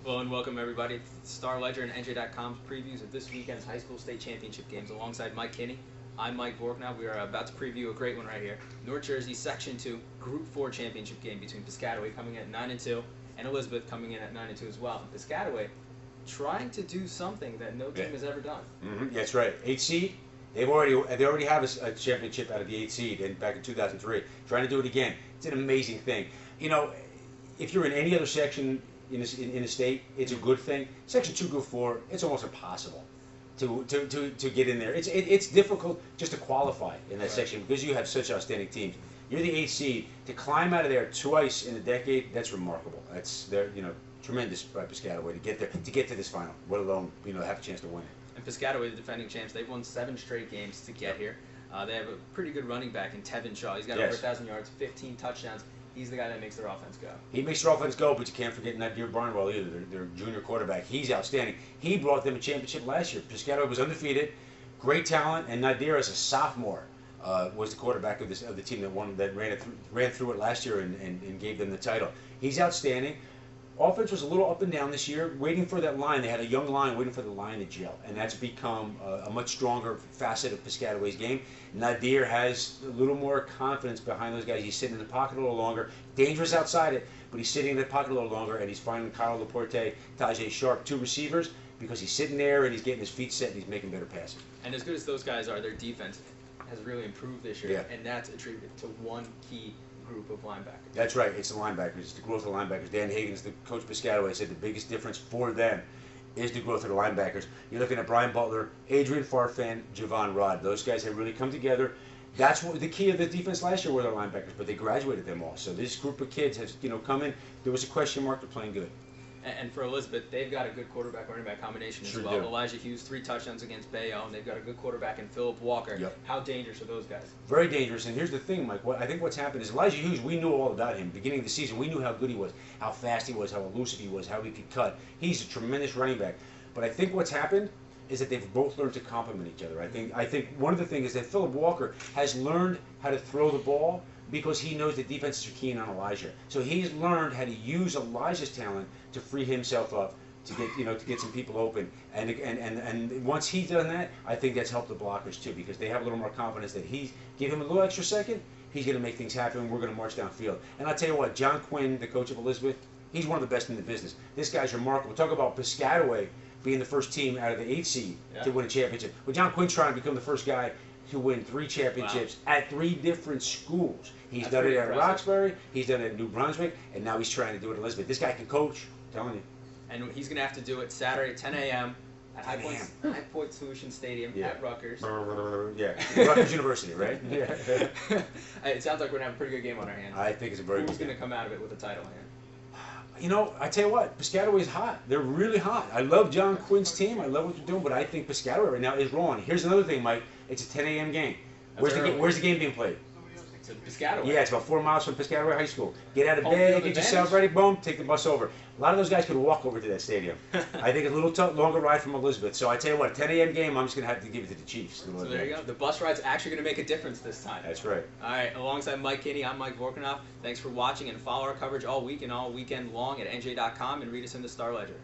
Hello and welcome everybody to Star Ledger and NJ.com's previews of this weekend's high school state championship games. Alongside Mike Kinney, I'm Mike Vorkunov. We are about to preview a great one right here. North Jersey Section 2 Group 4 championship game between Piscataway coming in at 9-2 and Elizabeth coming in at 9-2 as well. And Piscataway trying to do something that no team has ever done. That's right. 8 seed. They already have a championship out of the 8 seed back in 2003. Trying to do it again. It's an amazing thing. You know, if you're in any other section in the state, it's a good thing. Section 2, Group 4, it's almost impossible to get in there. It's difficult just to qualify in that section because you have such outstanding teams. You're the 8 seed. To climb out of there twice in a decade, that's remarkable. That's tremendous by Piscataway to get there, to get to this final, let alone have a chance to win it. And Piscataway, the defending champs, they've won 7 straight games to get here. They have a pretty good running back in Tevin Shaw. He's got over 1,000 yards, 15 touchdowns. He's the guy that makes their offense go. He makes their offense go, but you can't forget Nadir Barnwell either, their junior quarterback. He's outstanding. He brought them a championship last year. Piscataway was undefeated, great talent, and Nadir, as a sophomore, was the quarterback of the team that ran through it last year and gave them the title. He's outstanding. Offense was a little up and down this year, waiting for that line. They had a young line waiting for the line to gel, and that's become a much stronger facet of Piscataway's game. Nadir has a little more confidence behind those guys. He's sitting in the pocket a little longer. Dangerous outside it, but he's sitting in the pocket a little longer, and he's finding Kyle Laporte, Tajay Sharp, 2 receivers, because he's sitting there and he's getting his feet set and he's making better passes. And as good as those guys are, their defense has really improved this year, and that's attributed to one key group of linebackers. That's right. It's the linebackers. It's the growth of the linebackers. Dan Higgins, the coach Piscataway, said the biggest difference for them is the growth of the linebackers. You're looking at Brian Butler, Adrian Farfan, Javon Rod. Those guys have really come together. That's what the key of the defense last year were their linebackers, but they graduated them all. So this group of kids has come in. There was a question mark. They're playing good. And for Elizabeth, they've got a good quarterback-running back combination as well. Elijah Hughes, 3 touchdowns against Bayonne, and they've got a good quarterback in Philip Walker. How dangerous are those guys? Very dangerous. And here's the thing, Mike. I think what's happened is Elijah Hughes, we knew all about him. Beginning of the season, we knew how good he was, how fast he was, how elusive he was, how he could cut. He's a tremendous running back. But I think what's happened is that they've both learned to complement each other. I think one of the things is that Philip Walker has learned how to throw the ball because he knows the defenses are keen on Elijah. So he's learned how to use Elijah's talent to free himself up, to get some people open. And once he's done that, I think that's helped the blockers too, because they have a little more confidence that give him a little extra second, he's going to make things happen. We're going to march downfield. And I'll tell you what, John Quinn, the coach of Elizabeth, he's one of the best in the business. This guy's remarkable. Talk about Piscataway being the first team out of the 8 seed to win a championship. Well, John Quinn's trying to become the first guy to win 3 championships at 3 different schools. He's done it at Roxbury, he's done it at New Brunswick, and now he's trying to do it at Elizabeth. This guy can coach, I'm telling you. And he's going to have to do it Saturday, 10 a.m. at High Point Solution Stadium at Rutgers. Rutgers University, right? It sounds like we're going to have a pretty good game on our hands. I think it's a very good game. Who's going to come out of it with a title here? I tell you what, Piscataway's hot. They're really hot. I love John Quinn's team. I love what they're doing, but I think Piscataway right now is rolling. Here's another thing, Mike. It's a 10 a.m. game. Where's the game being played? It's Piscataway. Yeah, it's about 4 miles from Piscataway High School. Get out of bed, get yourself ready, boom, take the bus over. A lot of those guys could walk over to that stadium. I think it's a little longer ride from Elizabeth. So I tell you what, 10 a.m. game, I'm just going to have to give it to the Chiefs. So there you go. The bus ride's actually going to make a difference this time. That's right. All right, alongside Mike Kinney, I'm Mike Vorkunov. Thanks for watching, and follow our coverage all week and all weekend long at NJ.com and read us in the Star Ledger.